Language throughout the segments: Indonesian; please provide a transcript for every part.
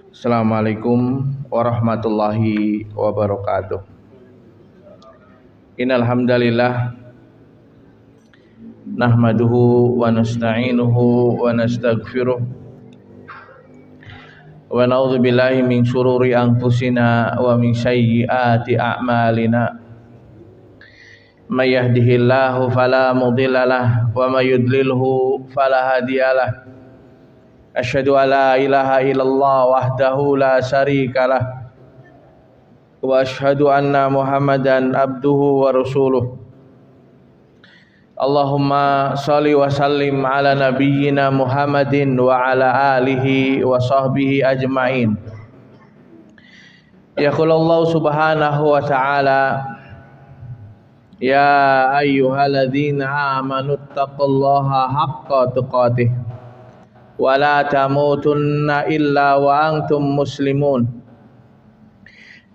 Assalamualaikum warahmatullahi wabarakatuh. Innal hamdalillah nahmaduhu wa nasta'inuhu wa nastaghfiruh wa na'udzu billahi min syururi anfusina wa min sayyiati a'malina. May yahdihillahu fala mudhillalah wa may yudlilhu fala hadiyalah. Asyhadu an la ilaha illallah wahdahu la syarikalah wa asyhadu anna Muhammadan abduhu wa rasuluh. Allahumma shalli wa sallim ala nabiyyina Muhammadin wa ala alihi wa sahbihi ajmain. Yaqulullahu subhanahu wa ta'ala, ya ayyuhalladzina amanu taqullaha haqqa tuqatih wa la tamutunna illa wa antum muslimun.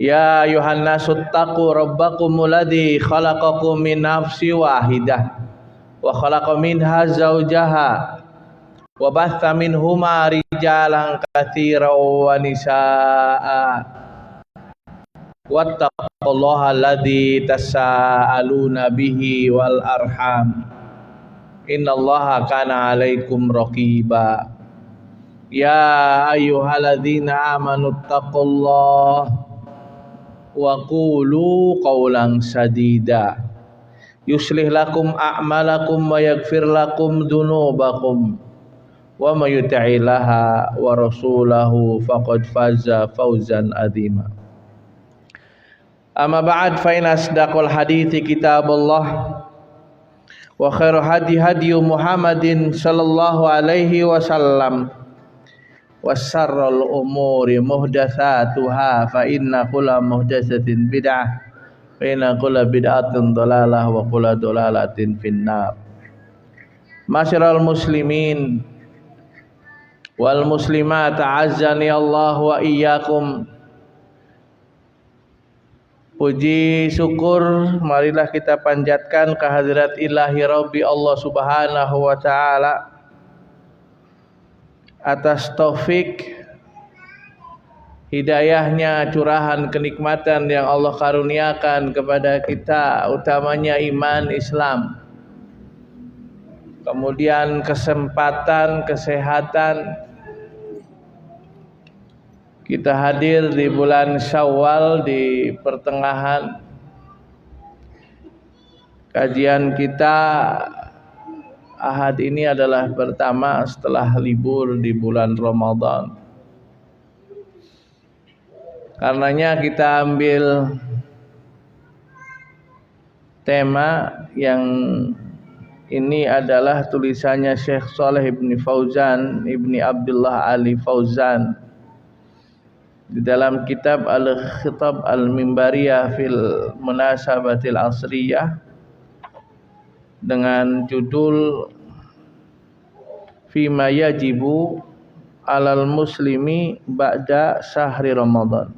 Ya ayuhan nasu taqu rabbakumul ladzi khalaqakum min nafsin wahidah wa khalaqa minha zawjaha wa batha minhuma rijalan katsiran wa nisaa wattaqullaha alladzi tasaaluna bihi wal arham innallaha kana 'alaikum raqiba. Ya ayyuhalladzina amanu taqullaha wa qulu qawlan sadida yuslih lakum a'malakum wa yaghfir lakum dzunubakum wa may yuti'illaha wa rasulahu faqad faza fawzan adzima. Amma ba'd, fa in asdaqal hadithi kitabullah wa khairu hadi Muhammadin sallallahu alaihi wasallam wa syarrul umuri muhdatsatuha fa inna kulla muhdatsatin bid'ah wa inna kulla bid'atin dhalalah wa kulla dhalalatin finnar. Masyiral muslimin wal muslimat, a'azzani Allah wa iyyakum. Puji syukur marilah kita panjatkan kehadirat ilahi Rabbi Allah subhanahu wa ta'ala atas taufik hidayahnya, curahan kenikmatan yang Allah karuniakan kepada kita, utamanya iman Islam, kemudian kesempatan, kesehatan. Kita hadir di bulan Syawal, di pertengahan kajian kita. Ahad ini adalah pertama setelah libur di bulan Ramadan. Karenanya kita ambil tema yang ini adalah tulisannya Syekh Shalih ibn Fauzan ibni Abdullah Ali Fauzan di dalam kitab Al-Khitab Al-Mimbariyah fil Munasabatil Asriyah dengan judul Fima yajibu alal muslimi ba'da syahri Ramadan.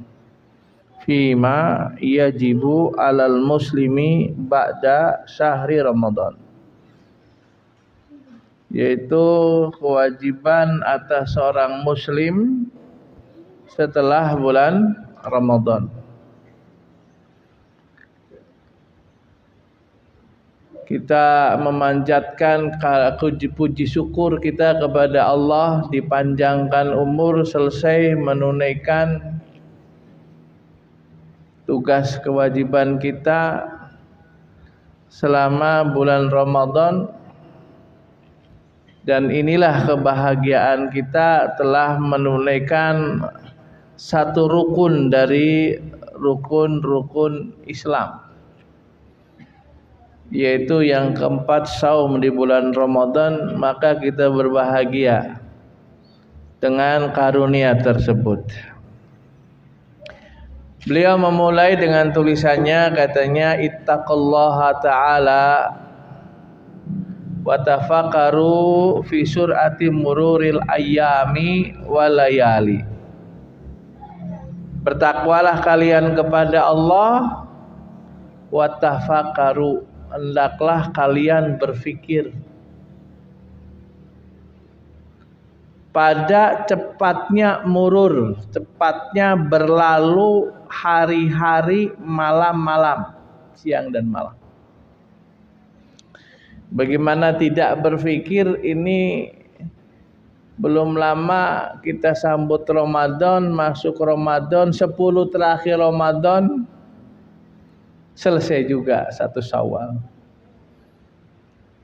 Fima yajibu alal muslimi ba'da syahri Ramadan, yaitu kewajiban atas seorang muslim setelah bulan Ramadan. Kita memanjatkan puji syukur kita kepada Allah, dipanjangkan umur, selesai menunaikan tugas kewajiban kita selama bulan Ramadan. Dan inilah kebahagiaan kita, telah menunaikan satu rukun dari rukun-rukun Islam, yaitu yang keempat, saum di bulan Ramadan. Maka kita berbahagia dengan karunia tersebut. Beliau memulai dengan tulisannya, katanya, ittaqullaha ta'ala wa tafakkaru fi sur'ati mururil ayyami walayali. Bertakwalah kalian kepada Allah, wa tafakkaru, hendaklah kalian berfikir pada cepatnya murur, cepatnya berlalu hari-hari, malam-malam, siang dan malam. Bagaimana tidak berpikir ini belum lama kita sambut Ramadan, masuk Ramadan, 10 terakhir Ramadan selesai juga 1 Syawal.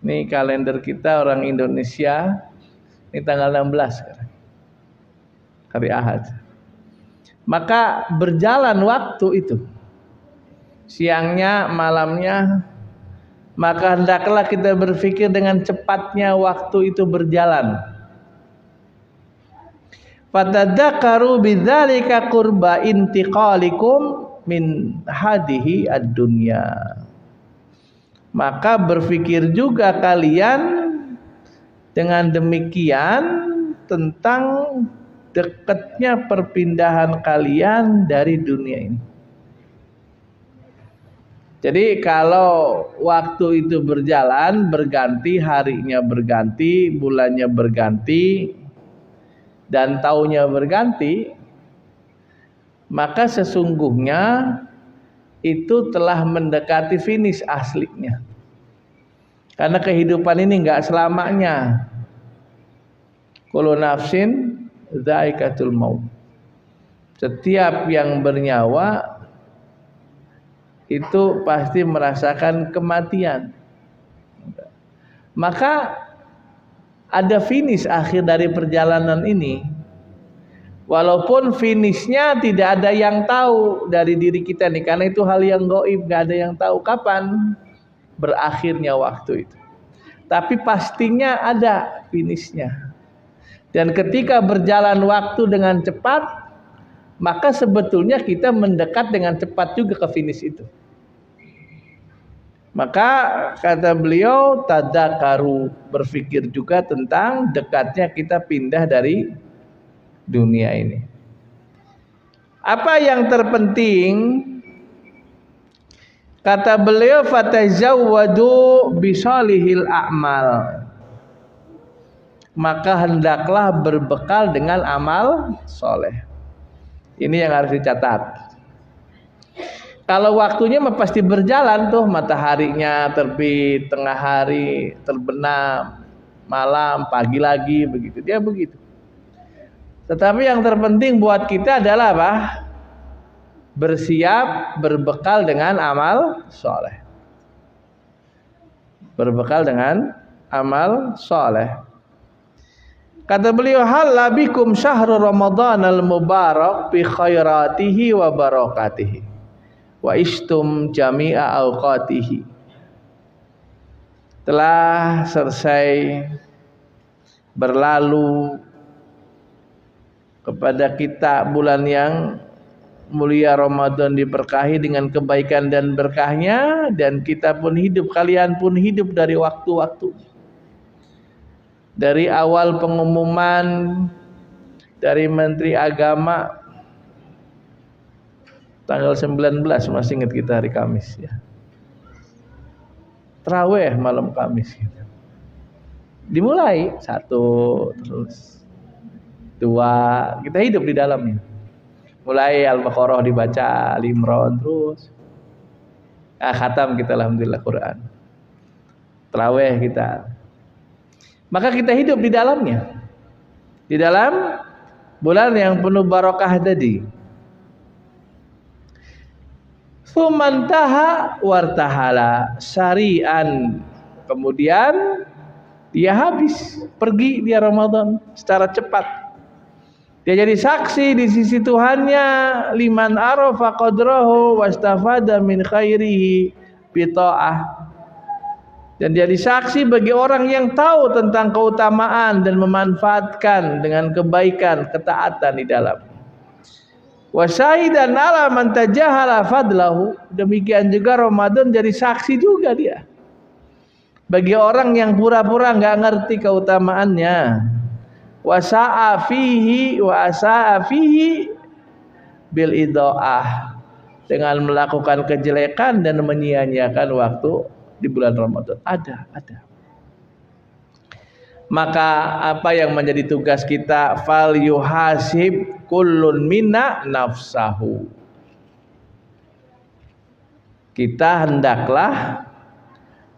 Ini kalender kita orang Indonesia, ini tanggal 16 sekarang, hari Ahad. Maka berjalan waktu itu, siangnya, malamnya, maka hendaklah kita berpikir dengan cepatnya waktu itu berjalan. Fatadzakaru bidzalika qurba intiqalikum min hadihi ad-dunya. Maka berpikir juga kalian dengan demikian tentang dekatnya perpindahan kalian dari dunia ini. Jadi kalau waktu itu berjalan, berganti, harinya berganti, bulannya berganti, dan tahunnya berganti, maka sesungguhnya itu telah mendekati finish aslinya. Karena kehidupan ini enggak selamanya. Kullu nafsin dha'iqatul maut. Setiap yang bernyawa itu pasti merasakan kematian. Maka ada finish akhir dari perjalanan ini. Walaupun finishnya tidak ada yang tahu dari diri kita nih, karena itu hal yang gaib, enggak ada yang tahu kapan berakhirnya waktu itu. Tapi pastinya ada finishnya. Dan ketika berjalan waktu dengan cepat, maka sebetulnya kita mendekat dengan cepat juga ke finish itu. Maka kata beliau, tadzakaru, berpikir juga tentang dekatnya kita pindah dari dunia ini. Apa yang terpenting? Kata beliau, fatazawwadu bisalihil a'mal. Maka hendaklah berbekal dengan amal soleh. Ini yang harus dicatat. Kalau waktunya pasti berjalan tuh, mataharinya terbit, tengah hari, terbenam, malam, pagi lagi, begitu. Dia begitu. Tetapi yang terpenting buat kita adalah apa? Bersiap, berbekal dengan amal soleh. Berbekal dengan amal soleh. Kata beliau, halla bikum syahrul Ramadan al-mubarak bi khairatihi wa barakatihi wa istum jami'a awqatihi. Telah selesai berlalu kepada kita bulan yang mulia Ramadan, diberkahi dengan kebaikan dan berkahnya, dan kita pun hidup, kalian pun hidup dari waktu-waktu. Dari awal pengumuman dari Menteri Agama tanggal 19, masih ingat kita hari Kamis ya. Tarawih malam Kamis gitu. Dimulai 1, terus 2, kita hidup di dalamnya. Mulai Al-Baqarah dibaca, Al-Imran, terus khatam kita alhamdulillah Quran. Tarawih kita. Maka kita hidup di dalamnya. Di dalam bulan yang penuh barakah tadi. Sumantaha wartahala syari'an. Kemudian dia habis, pergi dia Ramadan secara cepat. Dia jadi saksi di sisi Tuhannya, liman arafa qadrahu wastafada min khairihi bi ta'ah. Dan jadi saksi bagi orang yang tahu tentang keutamaan dan memanfaatkan dengan kebaikan, ketaatan di dalam. Wa syahidan ala man tajahala fadlahu. Demikian juga Ramadan jadi saksi juga dia bagi orang yang pura-pura enggak ngerti keutamaannya. Wa sa'a fihi wa asa'a fihi bil idaah, dengan melakukan kejelekan dan menyia-nyiakan waktu di bulan Ramadan. Ada. Maka apa yang menjadi tugas kita? Fal yuhasib kullun minna nafsahu. Kita hendaklah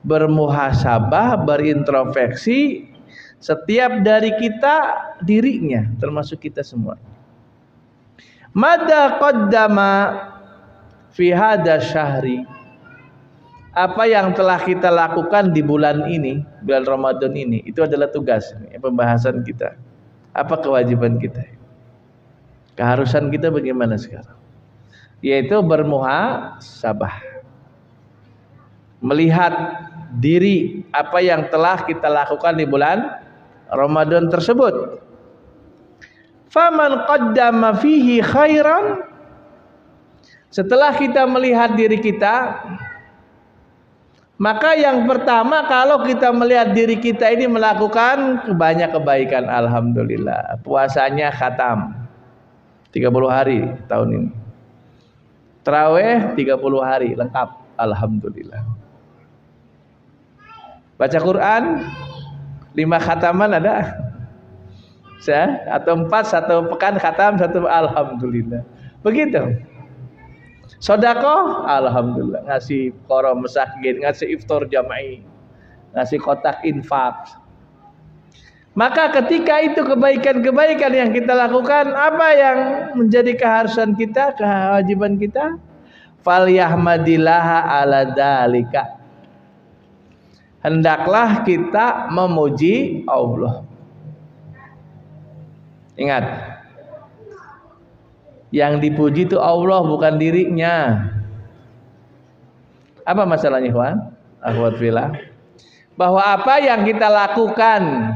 bermuhasabah, berintrospeksi setiap dari kita dirinya, termasuk kita semua. Mada qaddama fi hada syahri. Apa yang telah kita lakukan di bulan ini, bulan Ramadan ini, itu adalah tugas, pembahasan kita. Apa kewajiban kita? Keharusan kita bagaimana sekarang? Yaitu bermuhasabah. Melihat diri apa yang telah kita lakukan di bulan Ramadan tersebut. Faman qaddama fihi khairan. Setelah kita melihat diri kita, maka yang pertama, kalau kita melihat diri kita ini melakukan banyak kebaikan, alhamdulillah. Puasanya khatam 30 hari tahun ini. Tarawih 30 hari lengkap, alhamdulillah. Baca Quran 5 khataman ada? Atau 4, 1 pekan khatam, 1 alhamdulillah. Begitu. Sedekah, alhamdulillah, ngasih korom masjid, ngasih iftar jama'i, ngasih kotak infak. Maka ketika itu kebaikan-kebaikan yang kita lakukan, apa yang menjadi keharusan kita, kewajiban kita? Falyahmadillaha ala dzalika. Hendaklah kita memuji Allah. Ingat, yang dipuji itu Allah, bukan dirinya. Apa masalahnya, Ikhwan? Akhwat fillah. Bahwa apa yang kita lakukan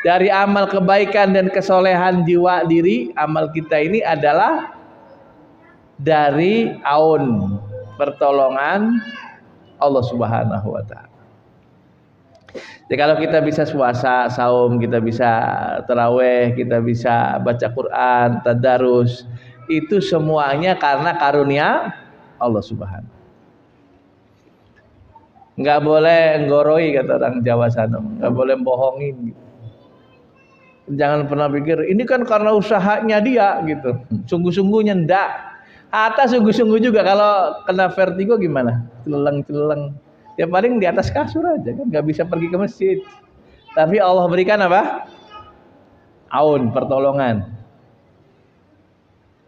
dari amal kebaikan dan kesolehan jiwa diri, amal kita ini adalah dari aun, pertolongan Allah Subhanahu wa taala. Jadi kalau kita bisa puasa, saum, kita bisa tarawih, kita bisa baca Quran, tadarus, itu semuanya karena karunia Allah Subhanahu. Enggak boleh nggoroi, kata orang Jawa sana, enggak boleh bohongin gitu. Jangan pernah pikir ini kan karena usahanya dia gitu. Sungguh-sungguhnya enggak. Atas sungguh-sungguh juga. Kalau kena vertigo gimana? Celeleng-celeleng. Ya paling di atas kasur aja kan, enggak bisa pergi ke masjid. Tapi Allah berikan apa? Aun, pertolongan.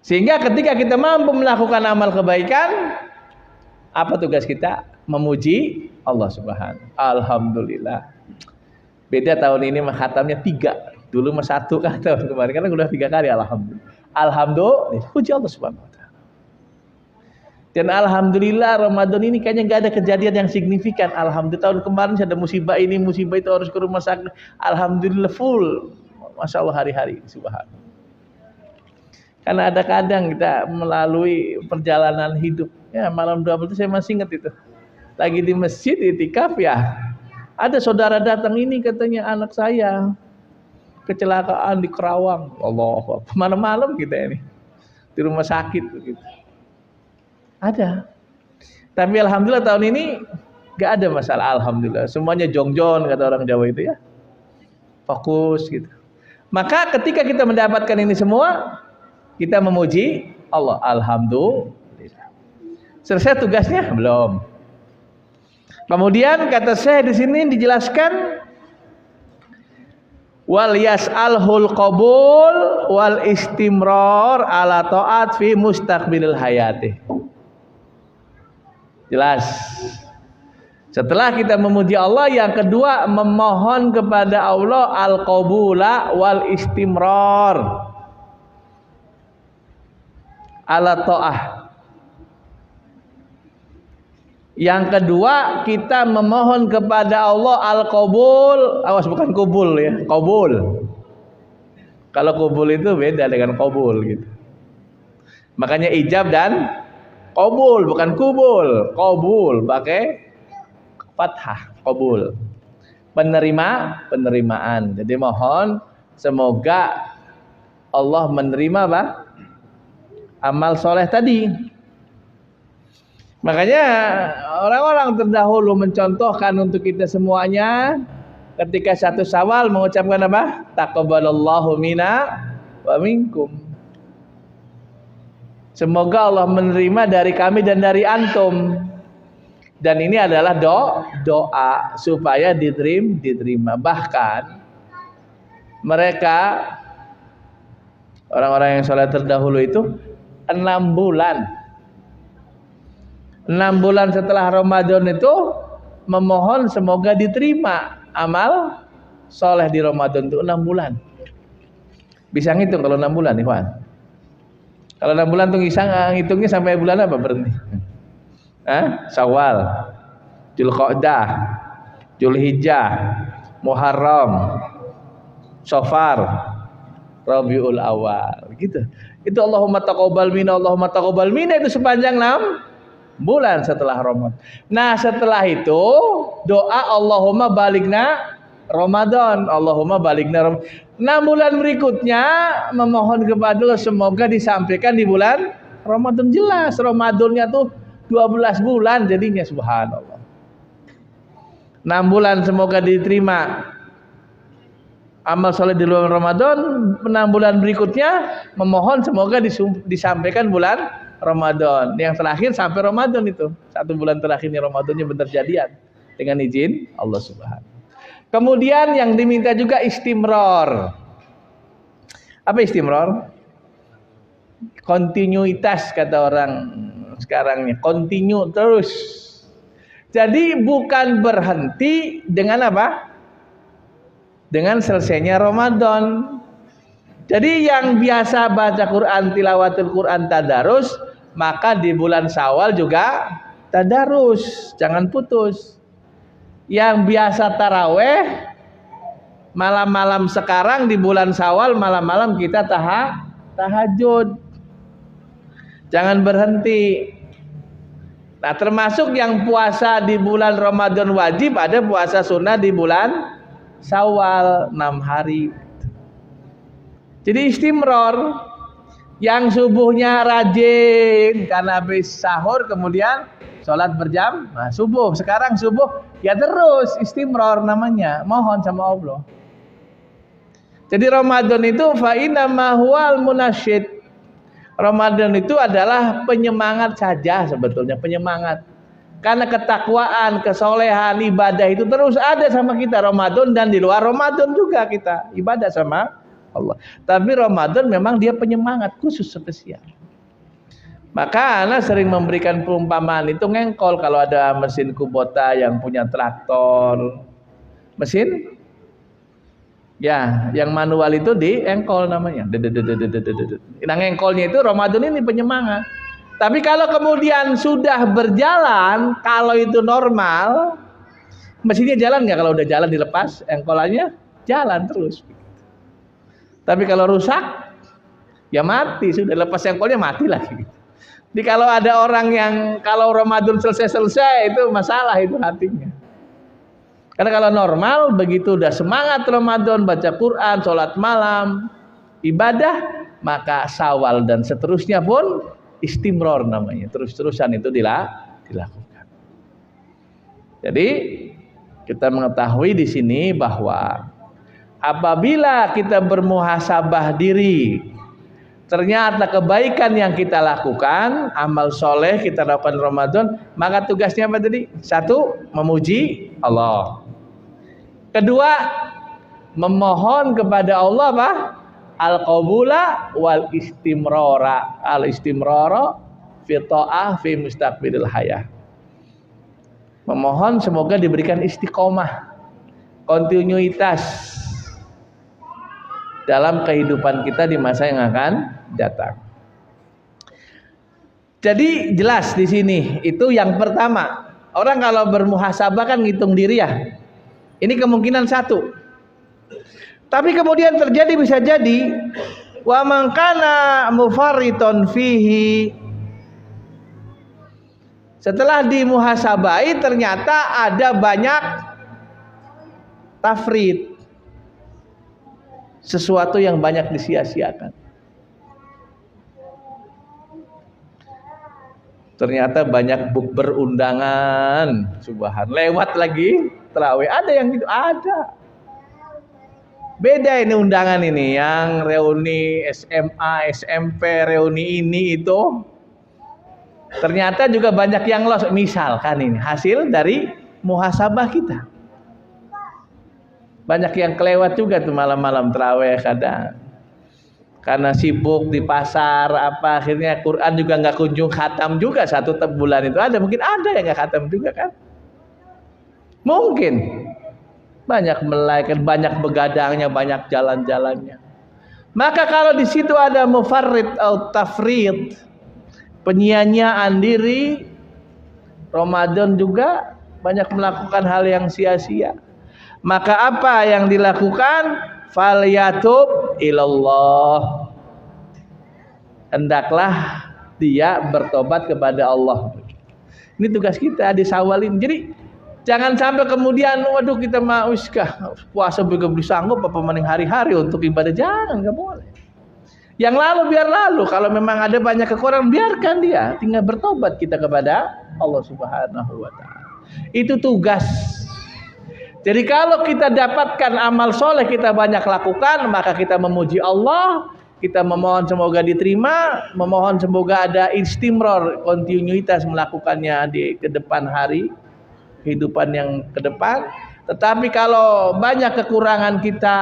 Sehingga ketika kita mampu melakukan amal kebaikan, apa tugas kita? Memuji Allah Subhanahu. Alhamdulillah. Beda tahun ini khatamnya 3. Dulu mah 1 kan tahun kemarin, karena udah 3 kali alhamdulillah. Alhamdulillah, puji Allah Subhanahu wa taala. Dan alhamdulillah Ramadan ini kayaknya nggak ada kejadian yang signifikan. Alhamdulillah, tahun kemarin ada musibah ini, musibah itu, harus ke rumah sakit. Alhamdulillah full. Masya Allah hari-hari, subhanallah. Karena ada kadang kita melalui perjalanan hidup. Ya, malam 12 saya masih ingat itu. Lagi di masjid itikaf ya. Ada saudara datang, ini katanya anak saya kecelakaan di Kerawang. Allah, malam-malam kita ini di rumah sakit gitu. Ada. Tapi alhamdulillah tahun ini gak ada masalah, alhamdulillah. Semuanya jongjon kata orang Jawa itu ya. Fokus gitu. Maka ketika kita mendapatkan ini semua, kita memuji Allah. Alhamdulillah. Selesai tugasnya? Belum. Kemudian kata saya di sini dijelaskan wal yas'alhul qabul wal istimrar ala taat fi mustaqbilil hayati. Jelas. Setelah kita memuji Allah, yang kedua memohon kepada Allah al-qabula wal istimrar ala ta'ah. Yang kedua kita memohon kepada Allah al-qabul, awas bukan kubul ya, qabul. Kalau kubul itu beda dengan qabul gitu. Makanya ijab dan qabul, bukan kubul. Qabul pakai fathah, qabul. Penerimaan. Jadi mohon semoga Allah menerima apa? Amal soleh tadi. Makanya orang-orang terdahulu mencontohkan untuk kita semuanya ketika 1 Syawal mengucapkan apa? Taqabbalallahu minna wa minkum. Semoga Allah menerima dari kami dan dari antum. Dan ini adalah doa supaya diterima. Bahkan mereka orang-orang yang sholat terdahulu itu 6 bulan. 6 bulan setelah Ramadan itu memohon semoga diterima amal soleh di Ramadan itu 6 bulan. Bisa ngitung kalau 6 bulan, Ikhwan? Kalau 6 bulan tuh ngitungnya sampai bulan apa berhenti? Syawal, Dzulqa'dah, Dzulhijjah, Muharram, Safar, Rabiul Awal, gitu. Itu Allahumma taqabbal minna, Allahumma taqabbal minna itu sepanjang 6 bulan setelah Ramadan. Nah, setelah itu doa Allahumma baligna Ramadan, Allahumma baligna Ramadan. 6 bulan berikutnya memohon kepada Allah semoga disampaikan di bulan Ramadan. Jelas Ramadannya tuh 12 bulan jadinya, subhanallah. 6 bulan semoga diterima amal soleh di bulan Ramadan. 6 bulan berikutnya memohon semoga disampaikan bulan Ramadan. Yang terakhir sampai Ramadan itu 1 bulan terakhirnya Ramadannya benar jadian dengan izin Allah Subhanahu. Kemudian yang diminta juga istimror. Apa istimror? Kontinuitas kata orang sekarangnya, continue terus. Jadi bukan berhenti dengan apa? Dengan selesainya Ramadan. Jadi yang biasa baca Quran, tilawatul Quran, tadarus, maka di bulan Syawal juga tadarus, jangan putus. Yang biasa taraweh, malam-malam sekarang di bulan Syawal malam-malam kita tahajud. Jangan berhenti. Nah, termasuk yang puasa di bulan Ramadan wajib, ada puasa sunnah di bulan Syawal 6 hari. Jadi istimror. Yang subuhnya rajin karena habis sahur kemudian sholat berjam, nah subuh, sekarang subuh ya terus istimror namanya, mohon sama Allah. Jadi Ramadan itu fa inna ma huwal munasyid. Ramadan itu adalah penyemangat saja sebetulnya, penyemangat. Karena ketakwaan, kesolehan, ibadah itu terus ada sama kita Ramadan dan di luar Ramadan juga kita ibadah sama Allah. Tapi Ramadan memang dia penyemangat khusus spesial. Maka ana sering memberikan perumpamaan itu ngengkol kalau ada mesin Kubota yang punya traktor. Mesin ya, yang manual itu di engkol namanya. Nah, ngengkolnya itu Ramadan ini penyemangat. Tapi kalau kemudian sudah berjalan, kalau itu normal, mesinnya jalan nggak? Kalau udah jalan dilepas engkolannya jalan terus. Tapi kalau rusak, ya mati. Sudah lepas engkolnya mati lagi. Jadi kalau ada orang yang kalau Ramadan selesai itu masalah itu hatinya. Karena kalau normal begitu udah semangat Ramadan, baca Quran, sholat malam, ibadah, maka Syawal dan seterusnya pun istimror namanya. Terus-terusan itu dilakukan. Jadi kita mengetahui di sini bahwa apabila kita bermuhasabah diri, ternyata kebaikan yang kita lakukan, amal soleh kita lakukan Ramadan, maka tugasnya apa tadi? 1, memuji Allah. Kedua, memohon kepada Allah apa? Al-qabula wal istimrara. Al-istimrara fi ta'ah fi mustaqbilil hayah. Memohon semoga diberikan istiqomah, kontinuitas dalam kehidupan kita di masa yang akan datang. Jadi jelas di sini itu yang pertama. Orang kalau bermuhasabah kan ngitung diri ya. Ini kemungkinan 1. Tapi kemudian terjadi bisa jadi wa man kana mufarriton fihi. Setelah dimuhasabai ternyata ada banyak tafrid. Sesuatu yang banyak disia-siakan. Ternyata banyak bukber undangan, subhan, lewat lagi terawih. Ada yang gitu, ada. Beda ini undangan ini, yang reuni SMA, SMP, reuni ini itu ternyata juga banyak yang lolos. Misalkan ini hasil dari muhasabah kita. Banyak yang kelewat juga tuh malam-malam tarawih kadang. Karena sibuk di pasar apa, akhirnya Quran juga nggak kunjung khatam juga satu bulan itu ada. Mungkin ada yang nggak khatam juga kan? Mungkin. Banyak melaikat, banyak begadangnya, banyak jalan-jalannya. Maka kalau di situ ada mufarrid atau tafrid, penyia-nyiaan diri, Ramadan juga banyak melakukan hal yang sia-sia. Maka apa yang dilakukan? Falyatub ilallah. Hendaklah dia bertobat kepada Allah. Ini tugas kita di Syawal ini. Jadi jangan sampai kemudian waduh kita mau puasa belum sanggup apa mending hari-hari untuk ibadah. Jangan, nggak boleh. Yang lalu biar lalu. Kalau memang ada banyak kekurangan, biarkan dia. Tinggal bertobat kita kepada Allah Subhanahu wa taala. Itu tugas. Jadi kalau kita dapatkan amal soleh kita banyak lakukan, maka kita memuji Allah, kita memohon semoga diterima, memohon semoga ada istimror, kontinuitas melakukannya di ke depan hari, kehidupan yang ke depan. Tetapi kalau banyak kekurangan kita,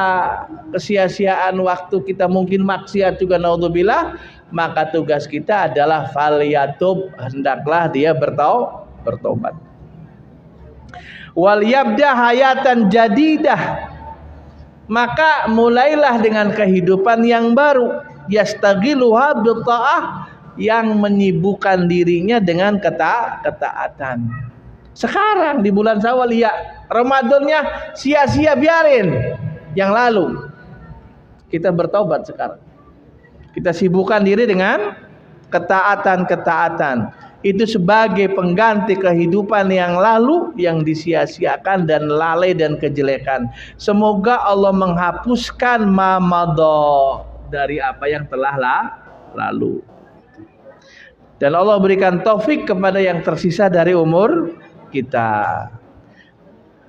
kesia-siaan waktu kita, mungkin maksiat juga naudzubillah, maka tugas kita adalah falyatub, hendaklah dia bertobat. Wal yabda hayatan jadidah, maka mulailah dengan kehidupan yang baru, yastaghiluha bitta'ah, yang menyibukkan dirinya dengan ketaatan. Sekarang di bulan Syawal ya, Ramadannya sia-sia biarin yang lalu. Kita bertobat sekarang. Kita sibukkan diri dengan ketaatan. Itu sebagai pengganti kehidupan yang lalu yang disia-siakan dan lalai dan kejelekan. Semoga Allah menghapuskan ma madha, dari apa yang telah lalu. Dan Allah berikan taufik kepada yang tersisa dari umur kita.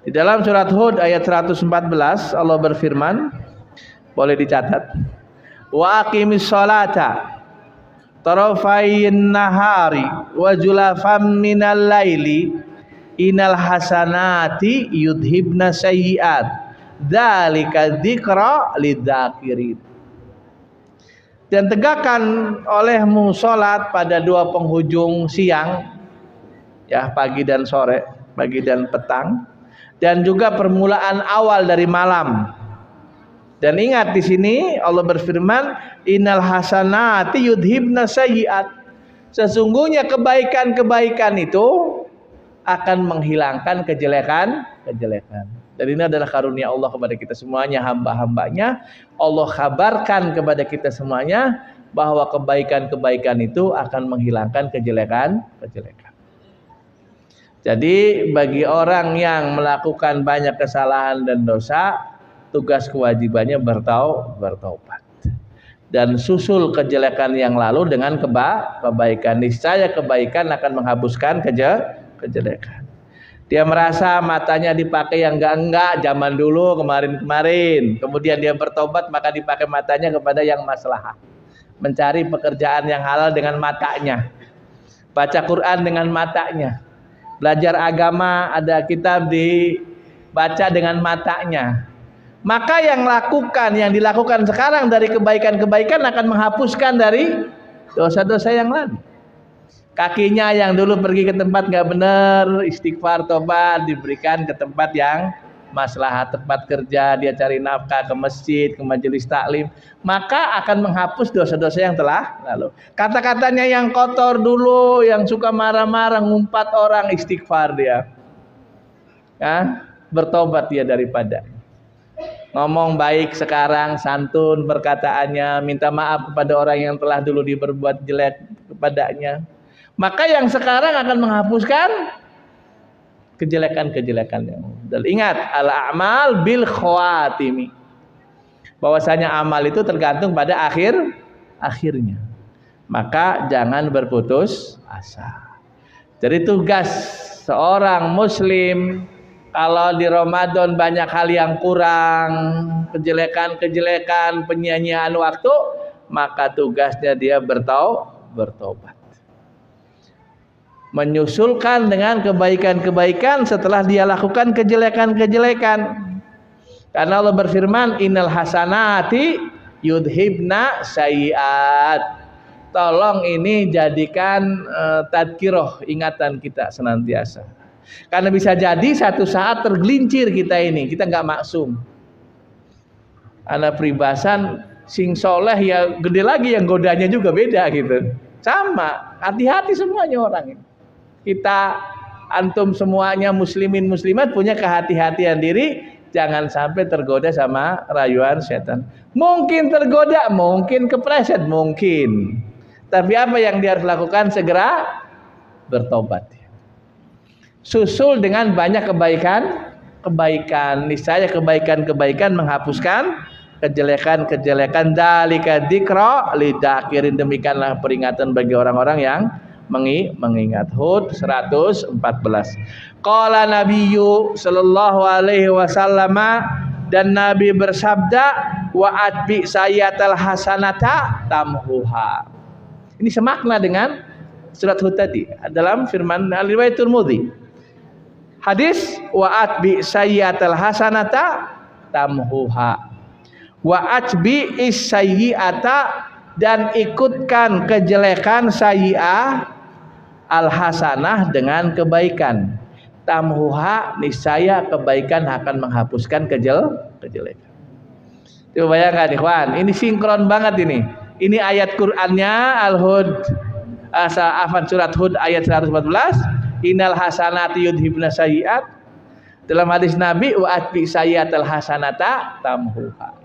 Di dalam surat Hud ayat 114 Allah berfirman, boleh dicatat, wa aqimis sholata tarafayn nahari wa julafam minal laili innal hasanati yudhibna sayyi'at dzalika dzikra lidzakirin. Dan tegakkan olehmu salat pada dua penghujung siang, ya, pagi dan sore, pagi dan petang, dan juga permulaan awal dari malam. Dan ingat di sini Allah berfirman, innal hasanati yudhibna sayyi'at. Sesungguhnya kebaikan-kebaikan itu akan menghilangkan kejelekan. Dan ini adalah karunia Allah kepada kita semuanya, hamba-hambanya. Allah kabarkan kepada kita semuanya bahwa kebaikan-kebaikan itu akan menghilangkan kejelekan. Jadi bagi orang yang melakukan banyak kesalahan dan dosa, tugas kewajibannya bertaubat dan susul kejelekan yang lalu dengan kebaikan. Niscaya kebaikan akan menghapuskan kejelekan. Dia merasa matanya dipakai yang enggak zaman dulu kemarin, kemudian dia bertobat, maka dipakai matanya kepada yang maslahah, mencari pekerjaan yang halal dengan matanya, baca Quran dengan matanya, belajar agama, ada kitab dibaca dengan matanya. Maka yang dilakukan sekarang dari kebaikan-kebaikan akan menghapuskan dari dosa-dosa yang lalu. Kakinya yang dulu pergi ke tempat nggak benar, istighfar, tobat, diberikan ke tempat yang maslahat, tempat kerja, dia cari nafkah, ke masjid, ke majelis taklim, maka akan menghapus dosa-dosa yang telah lalu. Kata-katanya yang kotor dulu, yang suka marah-marah, ngumpat orang, istighfar dia, ya, bertobat dia daripada. Ngomong baik sekarang, santun perkataannya, minta maaf kepada orang yang telah dulu diberbuat jelek kepadanya. Maka yang sekarang akan menghapuskan kejelekan-kejelekannya. Dan ingat, al-a'mal bil khawatimi, bahwasanya amal itu tergantung pada akhirnya. Maka jangan berputus asa. Jadi tugas seorang muslim Kalau di Ramadan banyak hal yang kurang, kejelekan-kejelekan, penyanyian waktu, maka tugasnya dia bertobat. Menyusulkan dengan kebaikan-kebaikan setelah dia lakukan kejelekan-kejelekan. Karena Allah berfirman, innal hasanati yudhibna sayyiat. Tolong ini jadikan tadkiroh, ingatan kita senantiasa. Karena bisa jadi satu saat tergelincir kita ini, kita nggak maksum. Anak peribasan sing soleh ya gede lagi yang godanya juga beda gitu. Sama, hati-hati semuanya orang ini. Kita antum semuanya muslimin muslimat punya kehati-hatian diri, jangan sampai tergoda sama rayuan setan. Mungkin tergoda, mungkin kepleset, mungkin. Tapi apa yang dia harus lakukan? Segera bertobat. Susul dengan banyak kebaikan. Niscaya kebaikan menghapuskan kejelekan. Dzalika dzikra lidzakirin, demikianlah peringatan bagi orang-orang yang mengingat. Hud 114. Qala Nabiyyu sallallahu alaihi wasallam, dan Nabi bersabda, wa atbi sayyatal hasanata tamhuha. Ini semakna dengan surat Hud tadi dalam firman riwayat Tirmidzi. Hadis wa atbi sayyatal hasanata tamhuha. Wa atbi is-sayyi'ata, dan ikutkan kejelekan sayyi'ah al hasanah dengan kebaikan. Tamhuha, niscaya kebaikan akan menghapuskan kejelekan. Coba bayangkan ikhwan, ini sinkron banget ini. Ini ayat Qur'annya Al-Hud, surat Hud ayat 114. Innal hasanati yudhibna sayyi'at. Dalam hadis Nabi, wa atbi sayyi'atal hasanata tamhuha.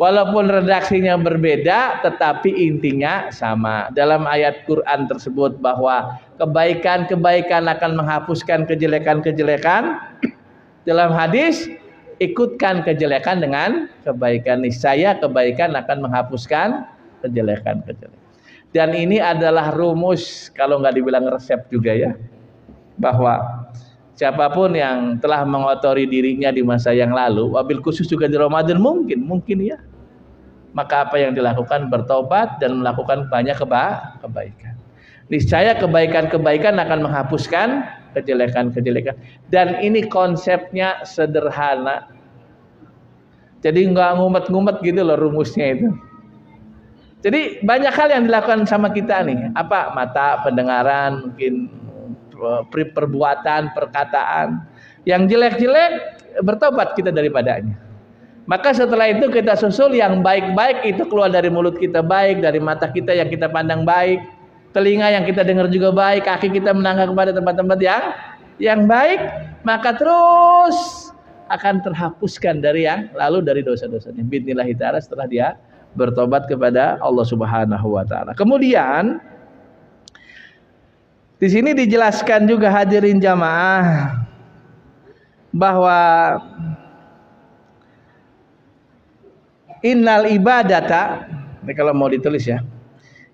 Walaupun redaksinya berbeda, tetapi intinya sama. Dalam ayat Quran tersebut bahwa kebaikan-kebaikan akan menghapuskan kejelekan-kejelekan. Dalam hadis, ikutkan kejelekan dengan kebaikan. Niscaya kebaikan akan menghapuskan kejelekan-kejelekan. Dan ini adalah rumus, kalau nggak dibilang resep juga ya, bahwa siapapun yang telah mengotori dirinya di masa yang lalu, wabil khusus juga di Ramadan mungkin ya, maka apa yang dilakukan? Bertobat dan melakukan banyak kebaikan. Niscaya kebaikan-kebaikan akan menghapuskan kejelekan-kejelekan. Dan ini konsepnya sederhana. Jadi nggak ngumet-ngumet gitu loh rumusnya itu. Jadi banyak hal yang dilakukan sama kita nih. Apa? Mata, pendengaran, mungkin perbuatan, perkataan. Yang jelek-jelek, bertobat kita daripadanya. Maka setelah itu kita susul yang baik-baik, itu keluar dari mulut kita baik, dari mata kita yang kita pandang baik, telinga yang kita dengar juga baik, kaki kita melangkah kepada tempat-tempat yang baik, maka terus akan terhapuskan dari yang lalu, dari dosa-dosanya. Bismillah ta'ala, setelah dia bertobat kepada Allah Subhanahu wa taala. Kemudian di sini dijelaskan juga hadirin jamaah bahwa innal ibadata, ini kalau mau ditulis ya,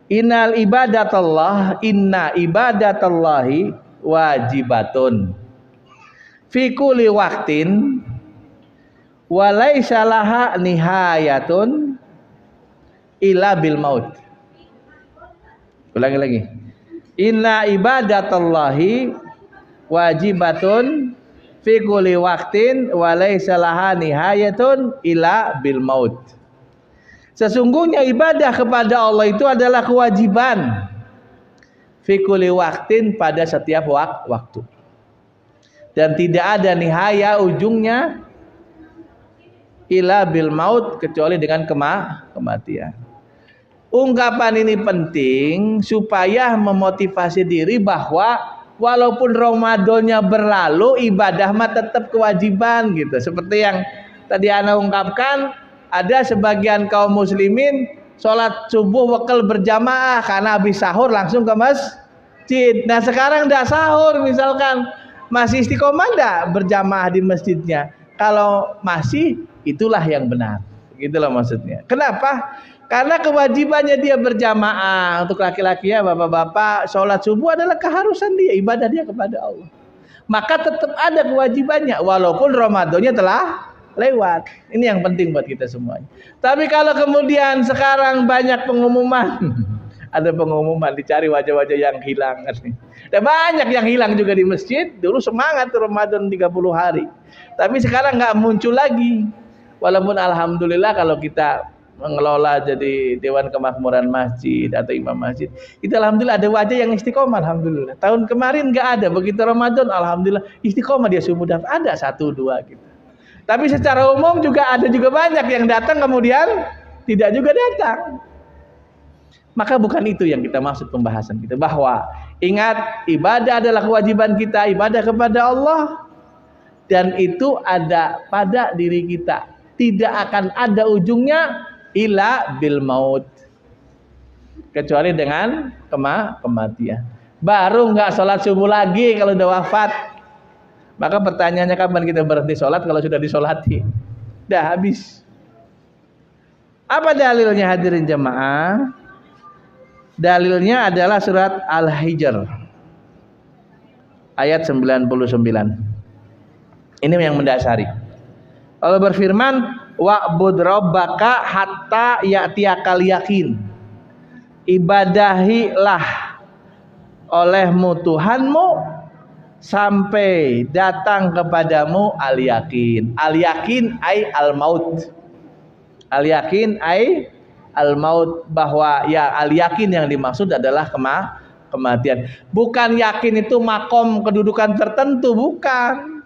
innal ibadatallah, inna ibadatallahi wajibatun fi kulli waqtin wa laisa laha nihayatun illa bil maut. Ulangi lagi. Inna ibadatallahi wajibatun fi kulli waqtin wa laisa laha nihayatun illa bil maut. Sesungguhnya ibadah kepada Allah itu adalah kewajiban fi kulli waqtin, pada setiap waktu. Dan tidak ada nihaya, ujungnya, illa bil maut, kecuali dengan kematian. Ungkapan ini penting supaya memotivasi diri bahwa walaupun Ramadannya berlalu, ibadah mah tetap kewajiban gitu. Seperti yang tadi ana ungkapkan, ada sebagian kaum muslimin sholat subuh wakil berjamaah karena habis sahur langsung ke masjid. Nah sekarang dah sahur misalkan, masih istiqomah enggak berjamaah di masjidnya? Kalau masih, itulah yang benar. Gitulah maksudnya. Kenapa? Karena kewajibannya dia berjamaah. Untuk laki-laki ya, bapak-bapak, sholat subuh adalah keharusan dia, ibadah dia kepada Allah. maka tetap ada kewajibannya walaupun Ramadannya telah lewat. Ini yang penting buat kita semuanya. Tapi kalau kemudian sekarang banyak pengumuman ada pengumuman dicari wajah-wajah yang hilang. Dan banyak yang hilang juga di masjid. Dulu semangat Ramadan 30 hari. Tapi sekarang nggak muncul lagi. Walaupun alhamdulillah kalau kita mengelola jadi Dewan Kemakmuran Masjid atau Imam Masjid, itu alhamdulillah ada wajah yang istiqomah alhamdulillah. Tahun kemarin nggak ada, begitu Ramadan alhamdulillah istiqomah dia sumudah ada 1-2 gitu. Tapi secara umum juga ada juga banyak yang datang kemudian tidak juga datang. Maka bukan itu yang kita maksud pembahasan kita, bahwa ingat ibadah adalah kewajiban kita, ibadah kepada Allah, dan itu ada pada diri kita, tidak akan ada ujungnya illa bil maut, kecuali dengan kematian. Baru nggak sholat subuh lagi kalau udah wafat. Maka pertanyaannya kapan kita berhenti sholat kalau sudah disolati? Dah habis. Apa dalilnya hadirin jamaah? Dalilnya adalah surat Al-Hijr ayat 99. Ini yang mendasari. Allah berfirman, wa'bud rabbaka hatta ya'tiyakal yakin. Ibadahilah olehmu Tuhanmu sampai datang kepadamu al-yakin. Al-yakin ay al-maut. Al-yakin ay al-maut, bahwa ya al-yakin yang dimaksud adalah kematian. Bukan yakin itu makom kedudukan tertentu, bukan.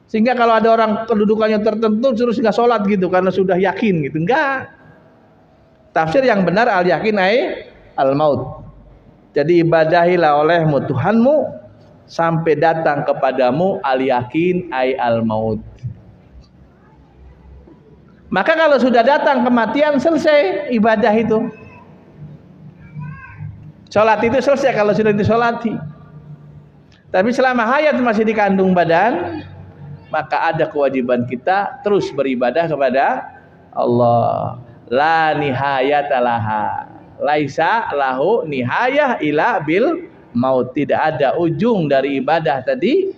Sehingga kalau ada orang kedudukannya tertentu terus nggak sholat gitu karena sudah yakin gitu, enggak. Tafsir yang benar al-yakin ay al-maut. Jadi ibadahilah olehmu Tuhanmu sampai datang kepadamu al-yakin ay al-maut. Maka kalau sudah datang kematian, selesai ibadah itu. Sholat itu selesai kalau sudah disolati. Tapi selama hayat masih dikandung badan, maka ada kewajiban kita terus beribadah kepada Allah. La nihayata laha, laisa lahu nihayah ila bil maut. Tidak ada ujung dari ibadah tadi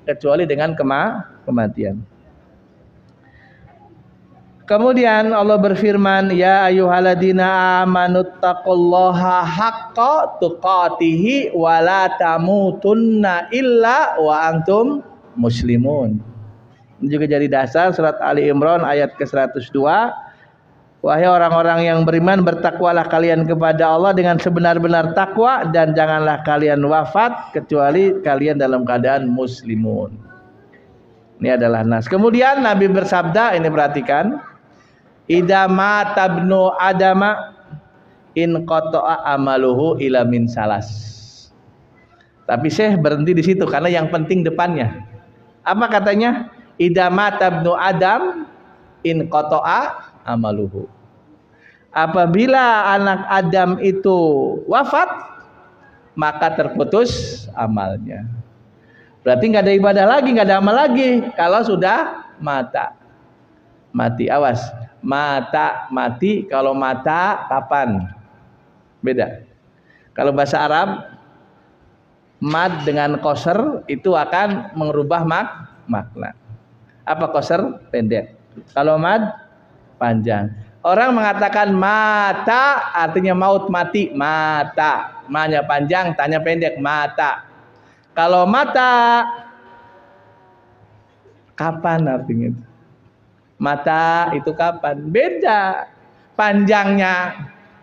kecuali dengan kematian. Kemudian Allah berfirman, ya ayyuhalladzina amanuttaqullaha haqqa tuqatihi wa la tamutunna illa wa antum muslimun. Ini juga jadi dasar surat Ali Imran ayat ke-102. Wahai orang-orang yang beriman, bertakwalah kalian kepada Allah dengan sebenar-benar takwa, dan janganlah kalian wafat kecuali kalian dalam keadaan muslimun. Ini adalah nas. Kemudian Nabi bersabda, ini perhatikan, idza mata ibnu adama in qata'a amaluhu ila min salas. Tapi Syekh berhenti di situ karena yang penting depannya. Apa katanya? Idza mata ibnu adam in qata'a amaluhu. Apabila anak Adam itu wafat, maka terputus amalnya. Berarti nggak ada ibadah lagi, nggak ada amal lagi kalau sudah mati. Awas. Mata mati, kalau mata kapan? Beda. Kalau bahasa Arab mad dengan qasr itu akan merubah makna. Apa qasr? Pendek. Kalau mad panjang. Orang mengatakan mata artinya maut, mati, mata. Ma-nya panjang, tanya pendek, mata. Kalau mata kapan artinya itu? Mata itu kapan? Beda. Panjangnya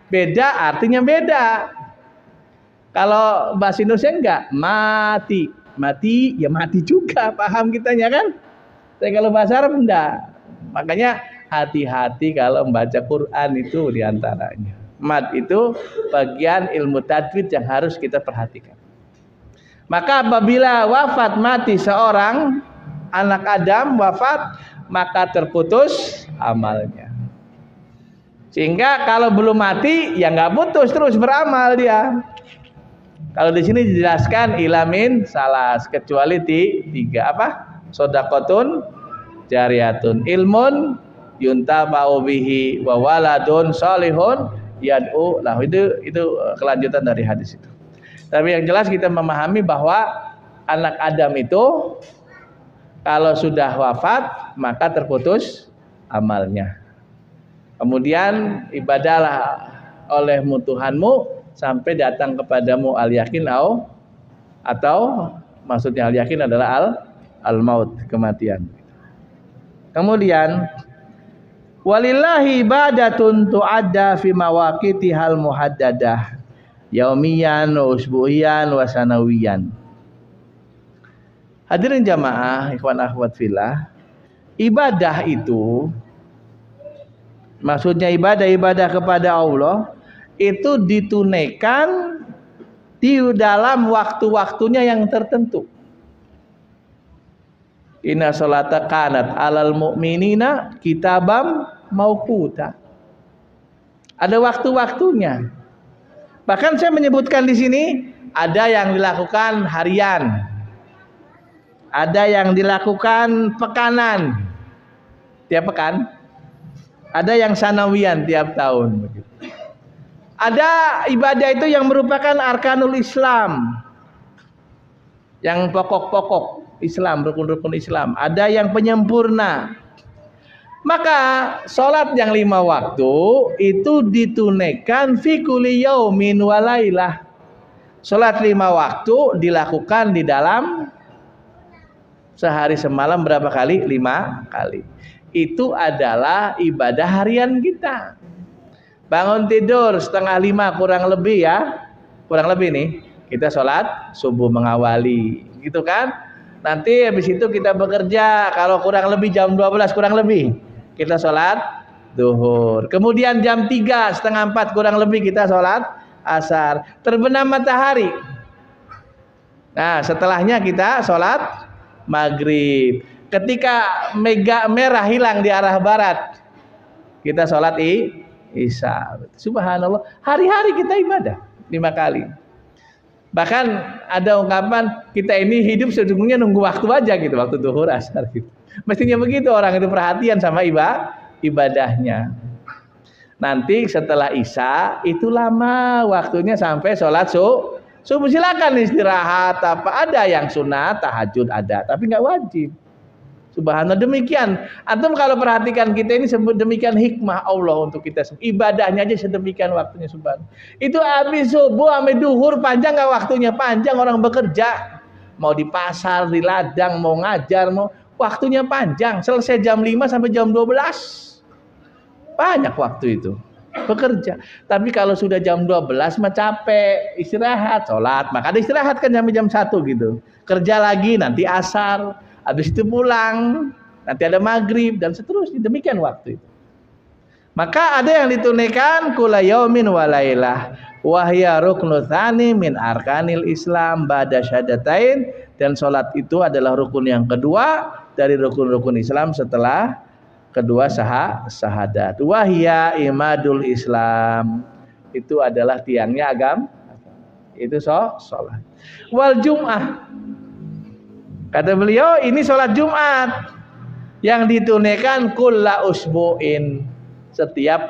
beda, artinya beda. Kalau bahasa Indonesia enggak, mati. Mati ya mati juga, paham kitanya kan? Tapi kalau bahasa Arab enggak. Makanya hati-hati kalau membaca Quran itu diantaranya. Mad itu bagian ilmu tajwid yang harus kita perhatikan. Maka apabila wafat mati seorang anak Adam wafat, maka terputus amalnya. Sehingga kalau belum mati ya nggak putus, terus beramal dia. Kalau di sini dijelaskan ilamin salas, kecuali tiga apa? Sodakotun jariyatun, ilmun yuntafa'u bihi wa waladun salihun yad'u lahu. Itu kelanjutan dari hadis itu. Tapi yang jelas kita memahami bahwa anak Adam itu kalau sudah wafat maka terputus amalnya. Kemudian ibadahlah olehmu Tuhanmu sampai datang kepadamu al-yakin atau maksudnya al-yakin adalah al-maut, kematian. Kemudian walillahi ibadatun tu'adda fi mawaqitihal muhaddadah yaumiyan wa usbu'iyan wa sanawiyan. Hadirin jamaah ikhwan akhwat fillah, ibadah itu maksudnya ibadah kepada Allah itu ditunaikan di dalam waktu-waktunya yang tertentu. Inna sholata kanat alal mu'minina kitabam mauquta. Ada waktu-waktunya. Bahkan saya menyebutkan di sini ada yang dilakukan harian, ada yang dilakukan pekanan, tiap pekan. Ada yang sanawian tiap tahun. Ada ibadah itu yang merupakan arkanul Islam, yang pokok-pokok Islam, rukun-rukun Islam. Ada yang penyempurna. Maka sholat yang 5 waktu itu ditunaikan fi kulli yaumin wa lailah. Sholat 5 waktu dilakukan di dalam sehari semalam berapa kali? 5 kali. Itu adalah ibadah harian kita. Bangun tidur 4:30 kurang lebih ya. Kurang lebih nih kita sholat subuh mengawali gitu kan. Nanti habis itu kita bekerja, kalau kurang lebih jam 12 kurang lebih kita sholat duhur. Kemudian jam 3, setengah 4 kurang lebih kita sholat asar. Terbenam matahari. Nah setelahnya kita sholat maghrib. Ketika merah hilang di arah barat, kita sholat isya. Subhanallah, hari-hari kita ibadah 5 kali. Bahkan ada ungkapan kita ini hidup sesungguhnya nunggu waktu aja gitu, waktu duhur asar gitu. Mestinya begitu orang itu perhatian sama ibadahnya. Nanti setelah isya itu lama waktunya sampai sholat subuh. Silakan istirahat apa, ada yang sunat tahajud ada, tapi nggak wajib. Subhanallah, demikian. Antum kalau perhatikan kita ini demikian hikmah Allah untuk kita. Ibadahnya aja sedemikian waktunya subhanallah. Itu habis subuh sampai duhur panjang nggak waktunya? Panjang, orang bekerja. Mau di pasar, di ladang, mau ngajar, mau waktunya panjang. Selesai jam 5 sampai jam 12. Banyak waktu itu. Bekerja. Tapi kalau sudah jam 12 mah capek, istirahat, sholat. Maka ada istirahat kan sampai jam 1 gitu. Kerja lagi nanti asar. Habis itu pulang, nanti ada maghrib dan seterusnya. Demikian waktu itu. Maka ada yang ditunaikan kula yaumin wa lailah wa hiya ruknu tsani min arkanil Islam ba'da syahadatain, dan salat itu adalah rukun yang kedua dari rukun-rukun Islam setelah kedua syahadat. Wa hiya imadul Islam. Itu adalah tiangnya agama. Itu salat. Wal jum'ah. Kata beliau ini sholat Jumat yang ditunaikan kulla usbu'in, setiap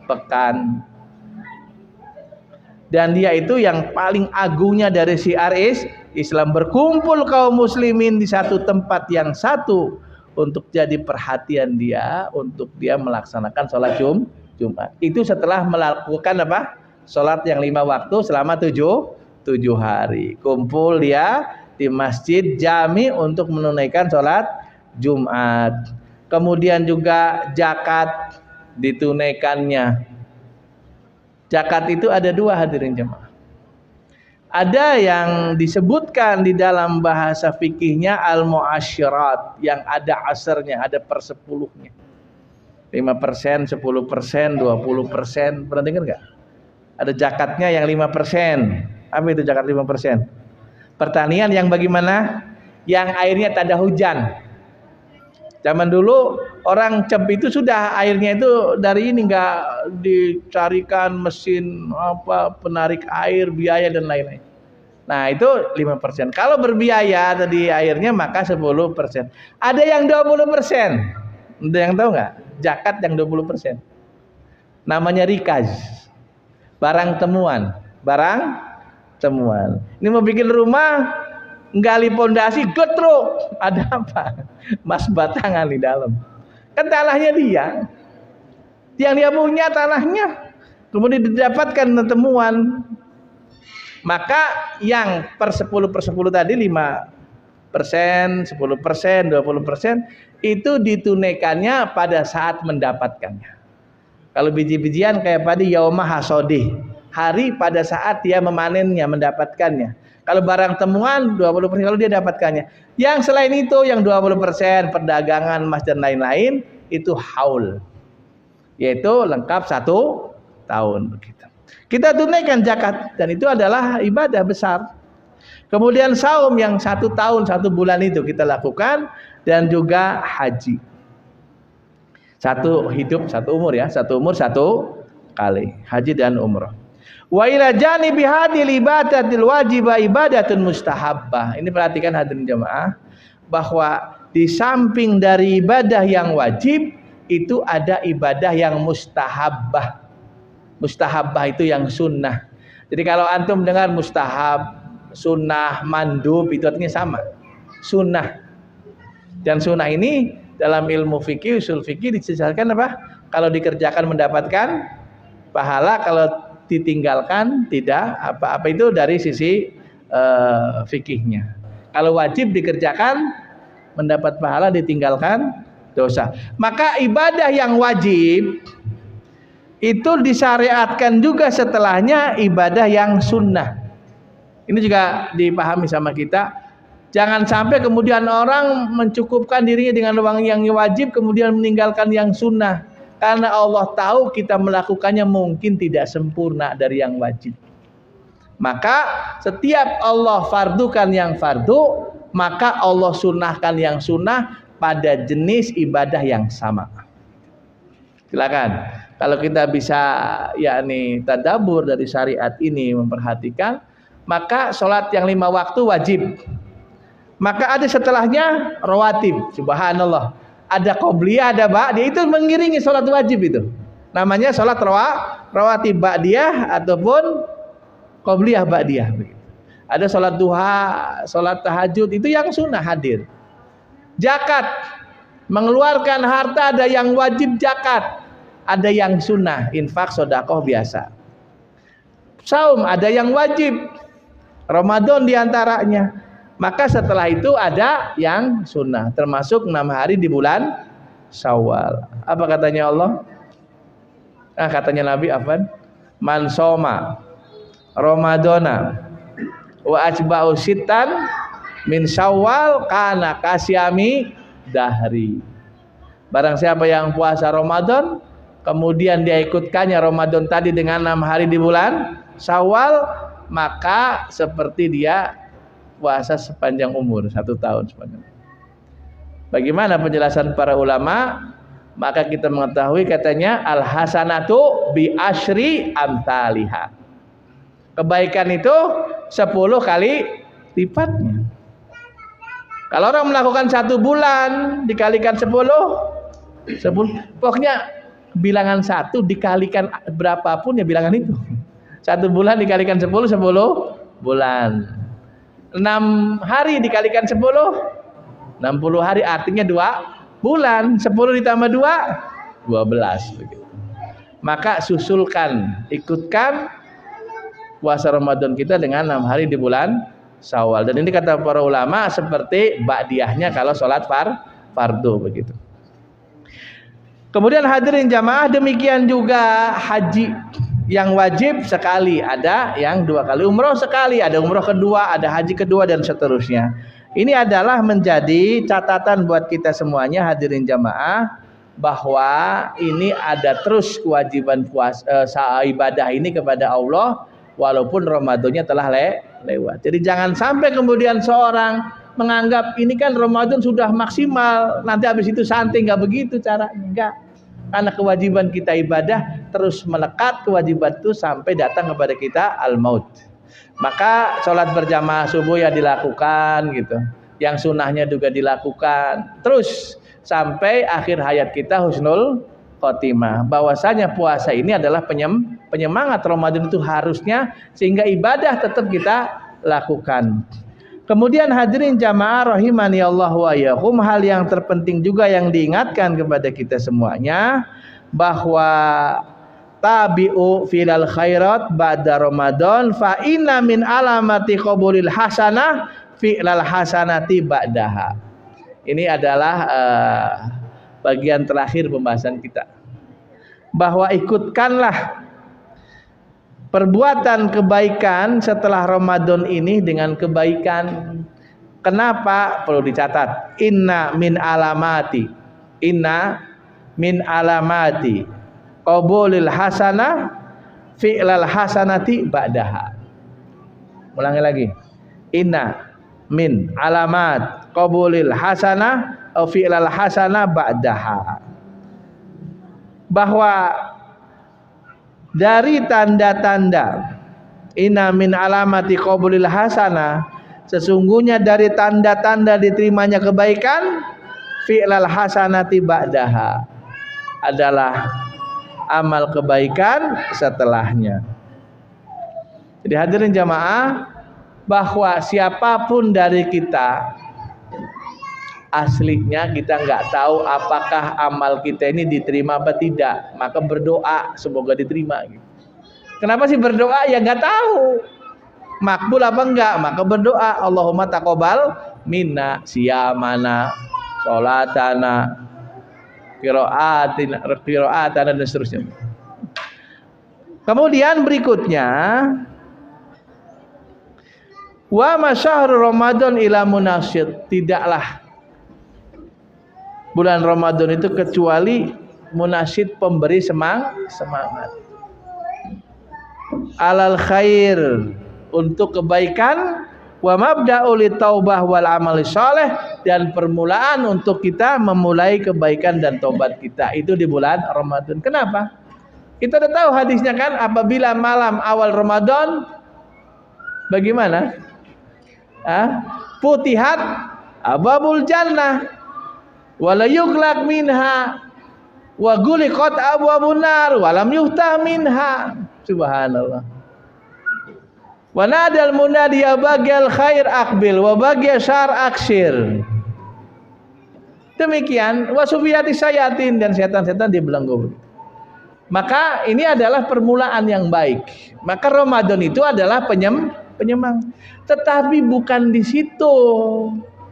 pekan. Dan dia itu yang paling agungnya dari syiar Islam, berkumpul kaum muslimin di satu tempat yang satu untuk jadi perhatian dia, untuk dia melaksanakan sholat Jumat. Itu setelah melakukan apa? Sholat yang 5 waktu selama 7 hari. Kumpul dia di masjid jami untuk menunaikan sholat Jumat. Kemudian juga zakat ditunaikannya. Zakat itu ada 2 hadirin jemaah. Ada yang disebutkan di dalam bahasa fikihnya al-mu'asyirat, yang ada asarnya, ada persepuluhnya. 5%, 10%, 20%. Pernah dengar nggak? Ada zakatnya yang 5%. Apa itu zakat 5%? Pertanian yang bagaimana? Yang airnya tak ada hujan. Zaman dulu orang cep itu sudah airnya itu dari ini, nggak dicarikan mesin apa penarik air, biaya dan lain-lain. Nah itu 5%. Kalau berbiaya tadi airnya maka 10%. Ada yang 20%. Ada yang tahu nggak? Zakat yang 20%. Namanya rikaz. Barang temuan. Ini mau bikin rumah nggali pondasi getruk, ada apa? Mas batangan di dalam. Kan tanahnya dia. Yang dia punya tanahnya. Kemudian didapatkan temuan. Maka yang per 10 tadi 5%, 10%, 20% itu ditunaikannya pada saat mendapatkannya. Kalau biji-bijian kayak padi yauma hasodih, hari pada saat dia memanennya, mendapatkannya. Kalau barang temuan 20% kalau dia dapatkannya. Yang selain itu yang 20% perdagangan emas dan lain-lain itu haul. Yaitu lengkap 1 tahun begitu. Kita tunaikan zakat dan itu adalah ibadah besar. Kemudian saum yang 1 tahun 1 bulan itu kita lakukan dan juga haji. 1 hidup 1 umur ya, 1 umur 1 kali haji dan umrah. Wa ila janibi hadil ibadatil wajibah ibadatun mustahabbah. Ini perhatikan hadirin jamaah bahwa di samping dari ibadah yang wajib itu ada ibadah yang mustahabbah. Mustahabbah itu yang sunnah. Jadi kalau antum dengar mustahab, sunnah, mandub itu artinya sama. Sunnah. Dan sunnah ini dalam ilmu fikih, usul fikih dijelaskan apa? Kalau dikerjakan mendapatkan pahala, kalau ditinggalkan tidak apa-apa, itu dari sisi fikihnya. Kalau wajib dikerjakan mendapat pahala, ditinggalkan dosa. Maka ibadah yang wajib itu disyariatkan juga setelahnya ibadah yang sunnah. Ini juga dipahami sama kita. Jangan sampai kemudian orang mencukupkan dirinya dengan uang yang wajib kemudian meninggalkan yang sunnah. Karena Allah tahu kita melakukannya mungkin tidak sempurna dari yang wajib. Maka setiap Allah fardukan yang fardu, maka Allah sunnahkan yang sunnah pada jenis ibadah yang sama. Silakan. Kalau kita bisa yakni tadabbur dari syariat ini, memperhatikan, maka sholat yang 5 waktu wajib. Maka ada setelahnya rawatib. Subhanallah. Ada qobliyah, ada ba'diyah, itu mengiringi sholat wajib itu. Namanya sholat rawatib ba'diyah ataupun qobliyah ba'diyah. Ada sholat duha, sholat tahajud, itu yang sunnah hadir. Zakat, mengeluarkan harta ada yang wajib zakat, ada yang sunnah, infak, sedekah biasa. Saum ada yang wajib, Ramadan diantaranya. Maka setelah itu ada yang sunnah, termasuk 6 hari di bulan Syawal. Apa katanya Allah? Katanya Nabi Afan, man soma Ramadana wa ajba'u sittan min Syawal kana kasyami dahri. Barang siapa yang puasa Ramadan kemudian dia ikutkannya Ramadan tadi dengan 6 hari di bulan Syawal, maka seperti dia puasa sepanjang umur, 1 tahun sepanjang. Bagaimana penjelasan para ulama? Maka kita mengetahui katanya al hasanatu bi asyri amsalihha. Kebaikan itu 10 kali lipatnya. Kalau orang melakukan 1 bulan dikalikan 10, pokoknya bilangan 1 dikalikan berapapun ya bilangan itu. 1 bulan dikalikan 10 bulan. 6 hari dikalikan 10, 60 hari artinya 2 bulan. 10 ditambah 2, 12 begitu. Maka susulkan, ikutkan puasa Ramadan kita dengan 6 hari di bulan Syawal. Dan ini kata para ulama seperti ba'diyahnya kalau sholat fardu begitu. Kemudian hadirin jamaah, demikian juga haji yang wajib sekali, ada yang 2 kali, umroh sekali, ada umroh kedua, ada haji kedua dan seterusnya. Ini adalah menjadi catatan buat kita semuanya hadirin jamaah bahwa ini ada terus kewajiban puasa ibadah ini kepada Allah walaupun Ramadannya telah lewat. Jadi jangan sampai kemudian seorang menganggap ini kan Ramadan sudah maksimal, nanti habis itu santai. Nggak begitu caranya, enggak. Karena kewajiban kita ibadah terus melekat, kewajiban itu sampai datang kepada kita al-maut. Maka sholat berjamaah subuh ya dilakukan gitu, yang sunnahnya juga dilakukan terus sampai akhir hayat kita husnul khotimah. Bahwasanya puasa ini adalah penyemangat Ramadan itu harusnya, sehingga ibadah tetap kita lakukan. Kemudian hadirin jamaah rahimani Allah wa iyyakum, hal yang terpenting juga yang diingatkan kepada kita semuanya bahwa tabi'u filal khairat ba'da Ramadan fa inna min alamati qabulil hasanah fi'lal hasanati ba'daha. Ini adalah bagian terakhir pembahasan kita. Bahwa ikutkanlah perbuatan kebaikan setelah Ramadan ini dengan kebaikan. Kenapa? Perlu dicatat. Inna min alamati qabulil hasanah fi'lal hasanati ba'daha. Ulangi lagi. Inna min alamat qabulil hasanah fi'lal hasanah ba'daha. Bahwa dari tanda-tanda inna min alamati qabulil hasanah, sesungguhnya dari tanda-tanda diterimanya kebaikan, fi'lal hasanati ba'daha, adalah amal kebaikan setelahnya. Jadi hadirin jamaah, bahwa siapapun dari kita, aslinya kita nggak tahu apakah amal kita ini diterima apa tidak, maka berdoa semoga diterima. Kenapa sih berdoa? Ya nggak tahu makbul apa enggak, maka berdoa Allahumma taqabbal minna siyamana sholatana qira'atana dan seterusnya. Kemudian berikutnya, wa masyahru Ramadan ila munasyid, tidaklah bulan Ramadan itu kecuali munasyid, pemberi semangat alal khair, untuk kebaikan, wa mabda'u litaubah wal amali shalih, dan permulaan untuk kita memulai kebaikan dan taubat kita itu di bulan Ramadan. Kenapa? Kita udah tahu hadisnya kan, apabila malam awal Ramadan bagaimana? Futihat abwabul jannah wala yughlaq minha wa guliqat abwabun nar wa lam yuftah minha. Subhanallah. Wa nadal munadi ya bagyal khair aqbil wa bagya syar aksir. Demikian wa sufiyati sayatin, dan setan-setan dibelenggu. Maka ini adalah permulaan yang baik. Maka Ramadan itu adalah penyemang. Tetapi bukan di situ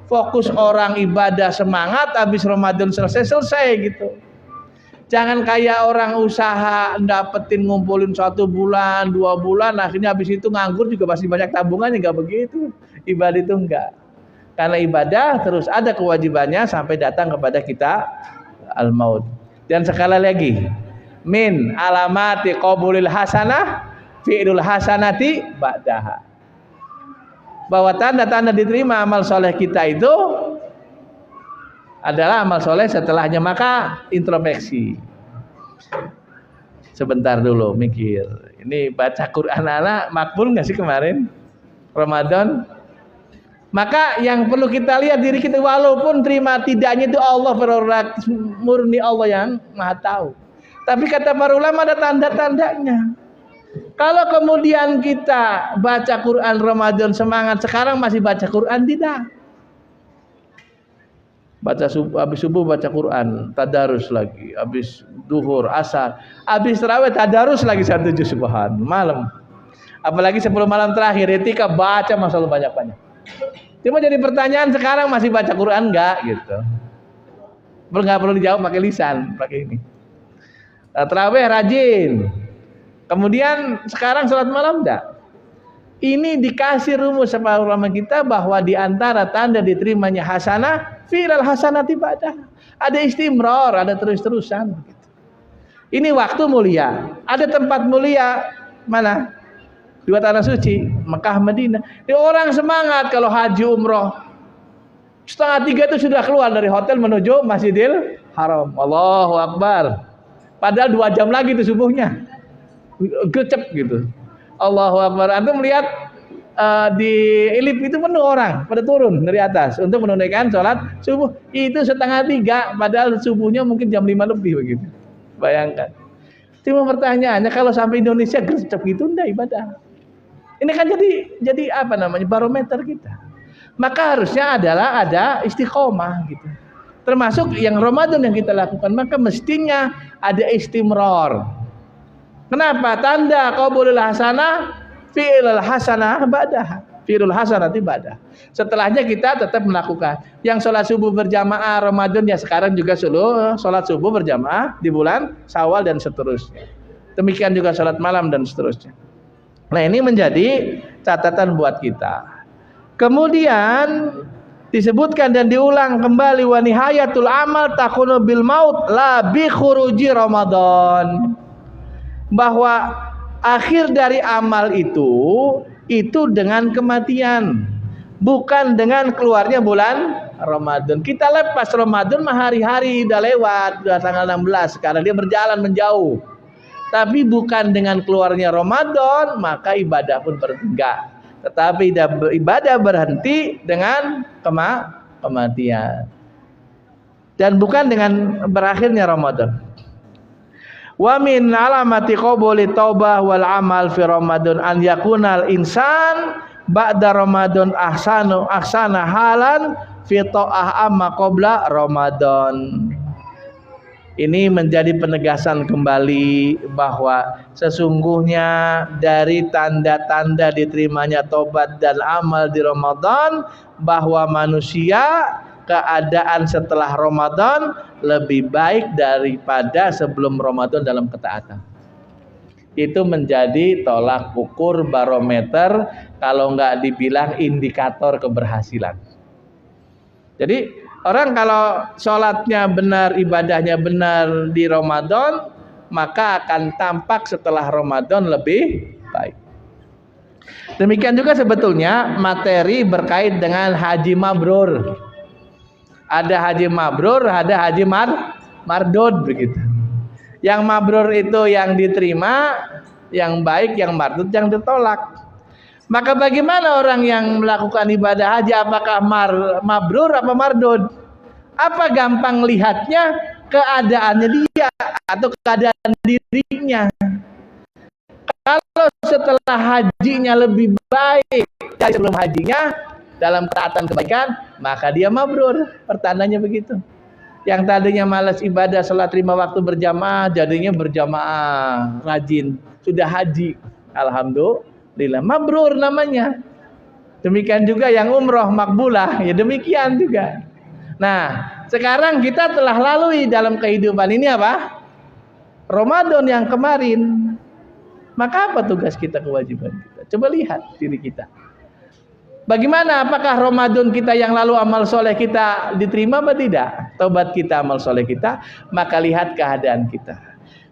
fokus orang ibadah semangat, habis Ramadan selesai gitu. Jangan kayak orang usaha dapetin ngumpulin 1 bulan, 2 bulan, akhirnya habis itu nganggur juga masih banyak tabungannya. Enggak begitu. Ibadah itu enggak. Karena ibadah terus ada kewajibannya sampai datang kepada kita al-maut. Dan sekali lagi, min alamati qabulil hasanah fi'lul hasanati ba'daha. Bahwa tanda-tanda diterima amal soleh kita itu adalah amal soleh setelahnya. Maka introspeksi sebentar dulu, mikir, ini baca Quran anak makbul nggak sih kemarin Ramadan? Maka yang perlu kita lihat diri kita, walaupun terima tidaknya itu Allah prerogatif murni Allah yang maha tahu, tapi kata para ulama ada tanda-tandanya. Kalau kemudian kita baca Quran Ramadan semangat, sekarang masih baca Quran tidak. Baca habis subuh baca Quran, tadarus lagi, habis duhur, asar, habis tarawih tadarus lagi 1 juz subhan malam. Apalagi 10 malam terakhir etika baca masalah banyak-banyak. Cuma jadi pertanyaan, sekarang masih baca Quran enggak gitu. Enggak perlu dijawab pakai lisan, pakai ini. Tarawih rajin. Kemudian sekarang sholat malam enggak? Ini dikasih rumus sama ulama kita bahwa di antara tanda diterimanya hasanah fi'lal hasanati ba'dah. Ada istimrar, ada terus-terusan gitu. Ini waktu mulia. Ada tempat mulia mana? 2 tanah suci, Mekah, Madinah. Ini orang semangat kalau haji umroh. 2:30 itu sudah keluar dari hotel menuju Masjidil Haram. Allahu Akbar. Padahal 2 jam lagi itu subuhnya. Gecep gitu. Allahu Akbar. Antum melihat di Ilip itu penuh orang pada turun dari atas untuk menunaikan sholat subuh. Itu 2:30, padahal subuhnya mungkin jam 5 lebih begitu. Bayangkan. Cuma pertanyaannya, kalau sampai Indonesia gecep gitu enggak ibadah. Ini kan jadi apa namanya barometer kita. maka harusnya adalah ada istiqomah gitu. Termasuk yang Ramadan yang kita lakukan, maka mestinya ada istimror. Kenapa? Tanda qabulul hasanah fi'lul hasanah ba'dah. Fi'lul hasanati ba'dah. Setelahnya kita tetap melakukan. Yang sholat subuh berjamaah Ramadan ya sekarang juga sholat subuh berjamaah di bulan Syawal dan seterusnya. Demikian juga sholat malam dan seterusnya. Nah, ini menjadi catatan buat kita. Kemudian disebutkan dan diulang kembali, wa nihayatul amal takunu bil maut la bi khuruji Ramadan, bahwa akhir dari amal itu dengan kematian, bukan dengan keluarnya bulan Ramadan. Kita lepas Ramadan mah hari-hari udah lewat, udah tanggal 16 sekarang dia berjalan menjauh. Tapi bukan dengan keluarnya Ramadan maka ibadah pun berhenti. Tetapi ibadah berhenti dengan kematian. Dan bukan dengan berakhirnya Ramadan. Wa min alamati qabuli taubah wal amal fi Ramadan an yakunal insan ba'da Ramadan ahsana halan fi ta'ah amma qabla Ramadan. Ini menjadi penegasan kembali bahwa sesungguhnya dari tanda-tanda diterimanya tobat dan amal di Ramadan, bahwa manusia keadaan setelah Ramadan lebih baik daripada sebelum Ramadan dalam ketaatan. Itu menjadi tolak ukur barometer, kalau nggak dibilang indikator keberhasilan. Jadi orang kalau sholatnya benar, ibadahnya benar di Ramadan, maka akan tampak setelah Ramadan lebih baik. Demikian juga sebetulnya materi berkait dengan haji mabrur. Ada haji mabrur, ada haji mardud begitu. Yang mabrur itu yang diterima, yang baik, yang mardud yang ditolak. Maka bagaimana orang yang melakukan ibadah haji, apakah mabrur apa mardud? Apa gampang lihatnya? Keadaannya dia atau keadaan dirinya. Kalau setelah hajinya lebih baik dari sebelum hajinya dalam taatan kebaikan, maka dia mabrur. Pertandanya begitu. Yang tadinya malas ibadah, sholat 5 waktu berjamaah, jadinya berjamaah, rajin, sudah haji, alhamdulillah, mabrur namanya. Demikian juga yang umroh makbulah, ya demikian juga. Nah, sekarang kita telah lalui dalam kehidupan ini apa? Ramadan yang kemarin. Maka apa tugas kita, kewajiban kita? Coba lihat diri kita. Bagaimana? Apakah Ramadan kita yang lalu amal soleh kita diterima atau tidak? Tobat kita, amal soleh kita, maka lihat keadaan kita.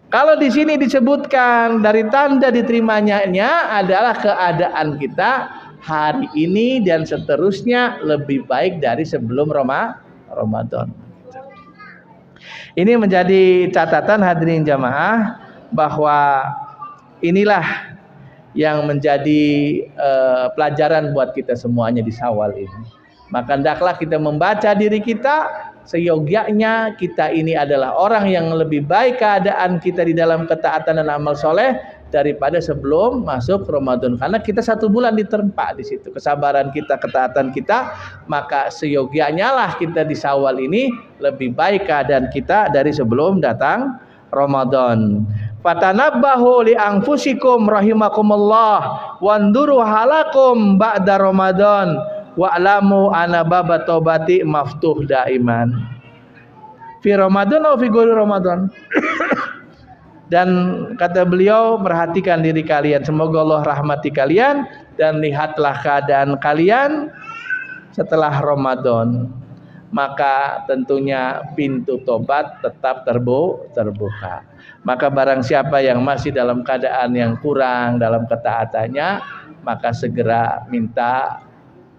Kalau di sini disebutkan dari tanda diterimanya adalah keadaan kita hari ini dan seterusnya lebih baik dari sebelum Ramadan. Ini menjadi catatan hadirin jamaah, bahwa inilah yang menjadi pelajaran buat kita semuanya di Syawal ini. Maka hendaklah kita membaca diri kita, seyogyanya kita ini adalah orang yang lebih baik keadaan kita di dalam ketaatan dan amal soleh daripada sebelum masuk Ramadan. Karena kita 1 bulan diterpa di situ, kesabaran kita, ketaatan kita, maka seyogyanya lah kita di Syawal ini lebih baik keadaan kita dari sebelum datang Ramadan. Fatanabbahu li anfusikum rahimakumullah wanduru halakum ba'da Ramadan wa'lamu anna baba taubati maftuh daiman fi Ramadan atau fi ghairi Ramadan. Dan kata beliau, perhatikan diri kalian, semoga Allah rahmati kalian, dan lihatlah keadaan kalian setelah Ramadan. Maka tentunya pintu tobat tetap terbuka. Maka barang siapa yang masih dalam keadaan yang kurang dalam ketaatannya, maka segera minta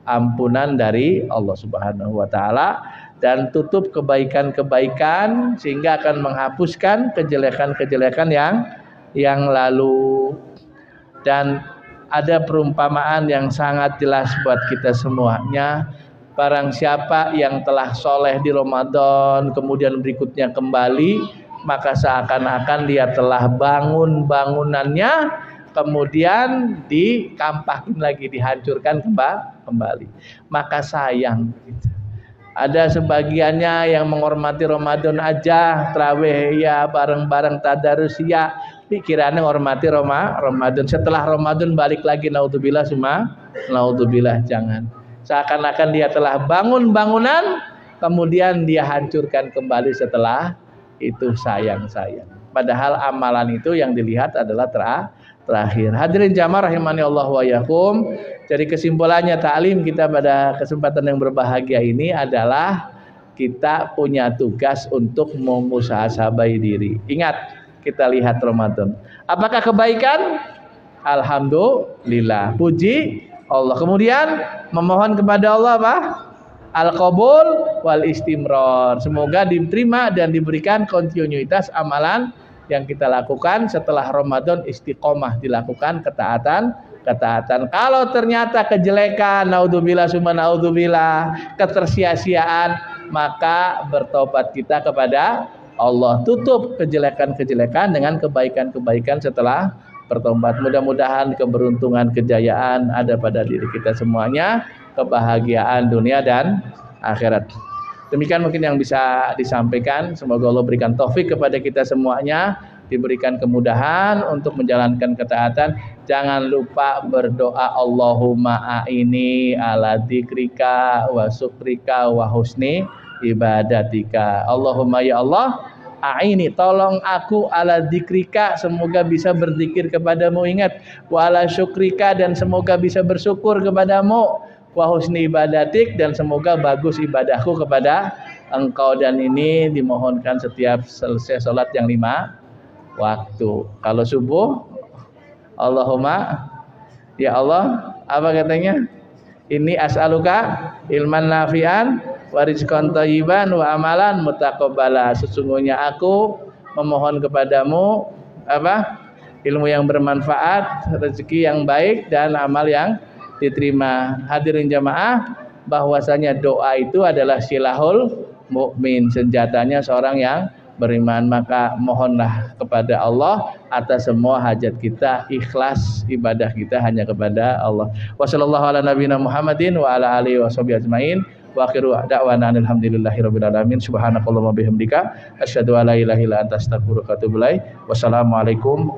ampunan dari Allah Subhanahu wa taala dan tutup kebaikan-kebaikan sehingga akan menghapuskan kejelekan-kejelekan yang lalu. Dan ada perumpamaan yang sangat jelas buat kita semuanya. Barang siapa yang telah soleh di Ramadan kemudian berikutnya kembali, maka seakan-akan dia telah bangun bangunannya kemudian dikampakin lagi, dihancurkan kembali. Maka sayang. Ada sebagiannya yang menghormati Ramadan aja, tarawih ya, bareng-bareng tadarus ya, pikirannya menghormati Ramadan. Setelah Ramadan balik lagi, naudzubillah, naudzubillah, jangan. Seakan-akan dia telah bangun bangunan, kemudian dia hancurkan kembali setelah itu, sayang. Padahal amalan itu yang dilihat adalah terakhir. Hadirin jamaah rahimani Allah wa yakum. Jadi kesimpulannya taklim kita pada kesempatan yang berbahagia ini adalah kita punya tugas untuk memusahasabai diri. Ingat, kita lihat Ramadan. Apakah kebaikan? Alhamdulillah. Puji Allah. Kemudian memohon kepada Allah apa? Al-qabul wal istimrar. Semoga diterima dan diberikan kontinuitas amalan yang kita lakukan setelah Ramadan, istiqomah dilakukan ketaatan. Kalau ternyata kejelekan, naudzubillah summa naudzubillah, ketersia-siaan, maka bertobat kita kepada Allah. Tutup kejelekan-kejelekan dengan kebaikan-kebaikan setelah bertobat. Mudah-mudahan keberuntungan, kejayaan ada pada diri kita semuanya, kebahagiaan dunia dan akhirat. Demikian mungkin yang bisa disampaikan. Semoga Allah berikan taufik kepada kita semuanya, diberikan kemudahan untuk menjalankan ketaatan. Jangan lupa berdoa, Allahumma a'ini ala dzikrika wa syukrika wa husni ibadatika. Allahumma ya Allah, a'ini, tolong aku ala dzikrika, semoga bisa berzikir kepadamu, ingat, wa ala syukrika, dan semoga bisa bersyukur kepadamu, wa husni ibadatik, dan semoga bagus ibadahku kepada Engkau. Dan ini dimohonkan setiap selesai sholat yang 5 waktu. Kalau subuh, Allahumma ya Allah, apa katanya? Ini as'aluka ilman nafi'an wa rizqan thayyiban wa amalan mutaqabbala. Sesungguhnya aku memohon kepadamu apa? Ilmu yang bermanfaat, rezeki yang baik, dan amal yang diterima. Hadirin jamaah, bahwasanya doa itu adalah silahul mukmin, senjatanya seorang yang beriman. Maka mohonlah kepada Allah atas semua hajat kita, ikhlas ibadah kita hanya kepada Allah. Wassallallahu ala nabiyina Muhammadin wa ala alihi washabihi ajmain. Wa akhiru da'wana alhamdulillahirabbil alamin. Subhanakallahumma bihamdika asyhadu an la ilaha illa anta astaghfiruka wa atubu ilaik. Wassalamualaikum